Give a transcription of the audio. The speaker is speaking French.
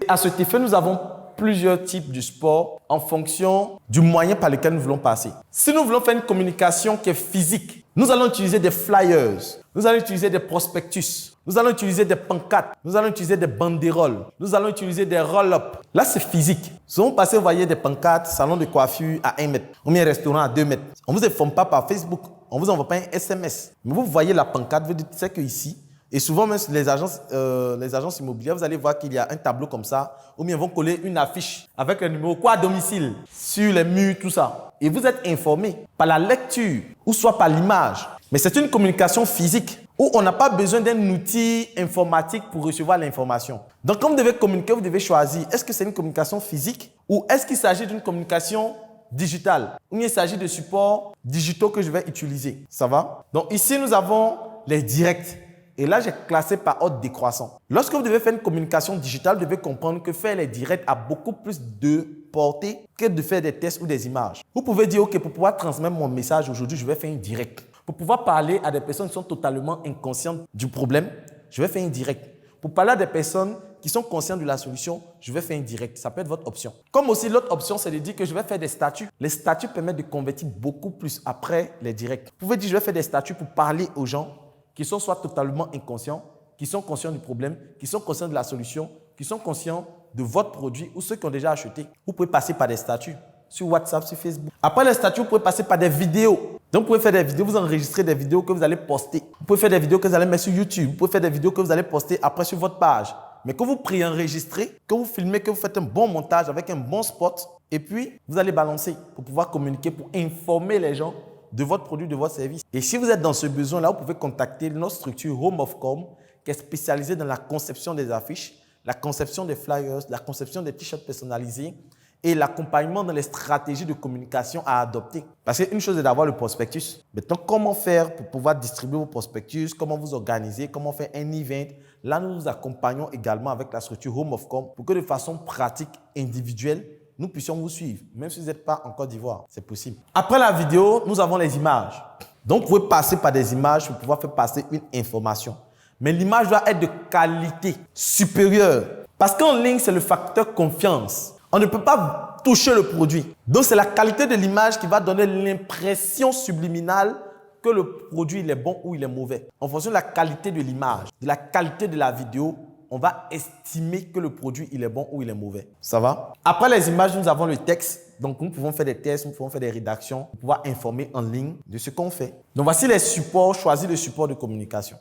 À cet effet, nous avons plusieurs types de sport en fonction du moyen par lequel nous voulons passer. Si nous voulons faire une communication qui est physique, nous allons utiliser des flyers, nous allons utiliser des prospectus, nous allons utiliser des pancartes, nous allons utiliser des banderoles, nous allons utiliser des roll-up. Là, c'est physique. Si vous passez, vous voyez des pancartes, salon de coiffure à 1 mètre, ou bien restaurant à 2 mètres. On ne vous informe pas par Facebook, on ne vous envoie pas un SMS. Mais vous voyez la pancarte, vous dites, c'est qu'ici, et souvent, même les agences immobilières, vous allez voir qu'il y a un tableau comme ça, ou bien ils vont coller une affiche avec le numéro quoi à domicile sur les murs, tout ça. Et vous êtes informé par la lecture ou soit par l'image. Mais c'est une communication physique où on n'a pas besoin d'un outil informatique pour recevoir l'information. Donc, quand vous devez communiquer, vous devez choisir, est-ce que c'est une communication physique ou est-ce qu'il s'agit d'une communication digitale ou il s'agit de supports digitaux que je vais utiliser. Ça va? Donc, ici, nous avons les directs. Et là, j'ai classé par ordre décroissant. Lorsque vous devez faire une communication digitale, vous devez comprendre que faire les directs a beaucoup plus de portée que de faire des tests ou des images. Vous pouvez dire, OK, pour pouvoir transmettre mon message aujourd'hui, je vais faire un direct. Pour pouvoir parler à des personnes qui sont totalement inconscientes du problème, je vais faire un direct. Pour parler à des personnes qui sont conscientes de la solution, je vais faire un direct. Ça peut être votre option. Comme aussi, l'autre option, c'est de dire que je vais faire des statuts. Les statuts permettent de convertir beaucoup plus après les directs. Vous pouvez dire, je vais faire des statuts pour parler aux gens qui sont soit totalement inconscients, qui sont conscients du problème, qui sont conscients de la solution, qui sont conscients de votre produit ou ceux qui ont déjà acheté. Vous pouvez passer par des statuts sur WhatsApp, sur Facebook. Après les statuts, vous pouvez passer par des vidéos. Donc, vous pouvez faire des vidéos, vous enregistrez des vidéos que vous allez poster. Vous pouvez faire des vidéos que vous allez mettre sur YouTube. Vous pouvez faire des vidéos que vous allez poster après sur votre page. Mais que vous préenregistrez, que vous filmez, que vous faites un bon montage avec un bon spot, et puis vous allez balancer pour pouvoir communiquer, pour informer les gens de votre produit, de votre service. Et si vous êtes dans ce besoin-là, vous pouvez contacter notre structure Home of Com, qui est spécialisée dans la conception des affiches, la conception des flyers, la conception des t-shirts personnalisés et l'accompagnement dans les stratégies de communication à adopter. Parce qu'une chose est d'avoir le prospectus. Maintenant, comment faire pour pouvoir distribuer vos prospectus, comment vous organiser, comment faire un event. Là, nous vous accompagnons également avec la structure Home of Com pour que de façon pratique, individuelle, nous puissions vous suivre, même si vous n'êtes pas en Côte d'Ivoire, c'est possible. Après la vidéo, nous avons les images. Donc, vous pouvez passer par des images pour pouvoir faire passer une information. Mais l'image doit être de qualité supérieure. Parce qu'en ligne, c'est le facteur confiance. On ne peut pas toucher le produit. Donc, c'est la qualité de l'image qui va donner l'impression subliminale que le produit il est bon ou il est mauvais. En fonction de la qualité de l'image, de la qualité de la vidéo, on va estimer que le produit il est bon ou il est mauvais. Ça va? Après les images, nous avons le texte. Donc, nous pouvons faire des tests, nous pouvons faire des rédactions pour pouvoir informer en ligne de ce qu'on fait. Donc, voici les supports. Choisis le support de communication.